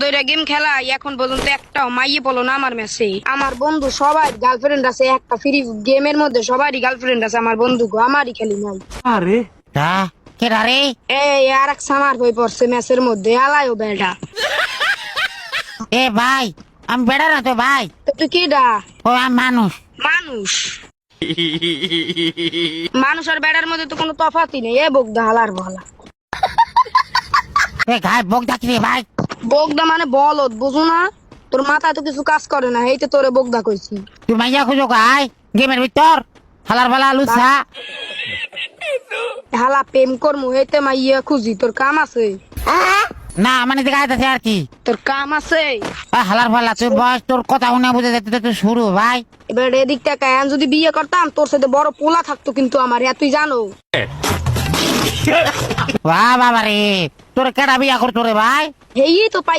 ধরে গেম খেলা এখন পর্যন্ত একটাও মাইয়ে বলো না আমার মেসে। আমার বন্ধু সবাই গার্লফ্রেন্ড আছে, একটা ফ্রি গেমের মধ্যে সবারই গার্লফ্রেন্ড আছে। আমার বন্ধু আমারই খেলি নাই। আরে কে রে? এই আর এক সামার হয়ে পড়ছে ম্যাচের মধ্যে, আলায়ও বেড়া। এ ভাই আমি বেড়া না তো ভাই, তো তুই কিডা? ও আমি মানুষ। মানুষ মানুষ আর বেড়ার মধ্যে তো কোনো তফাতই নেই। এ বগদা হালার বলা। এ গায়ে বক ডাকি রে ভাই। বগদা মানে বলদ, বুঝু না? তোর মাথায় তো কিছু কাজ করে না, এই তো তোরে বগদা কইছি। তুই মাইয়া খুঁজো গাই গেমের ভিতর হালার ফালা লুচা। হালা প্রেম করমু হেতে মাইয়া খুঁজি, তোর কাম আছে? না মানে গায়ে আছে আর কি, তোর কাম আছে? হালার ফালা তুই বয়স তোর কথা শুনে বুঝে যেতে তুই শুরু ভাই। এবার এদিক থেকে যদি বিয়ে করতাম তোর সাথে বড় পোলা থাকতো কিন্তু আমার, তুই জানো? বাবা রে তোর কেডা বিয়া করতো রে ভাই? এই তো পাই।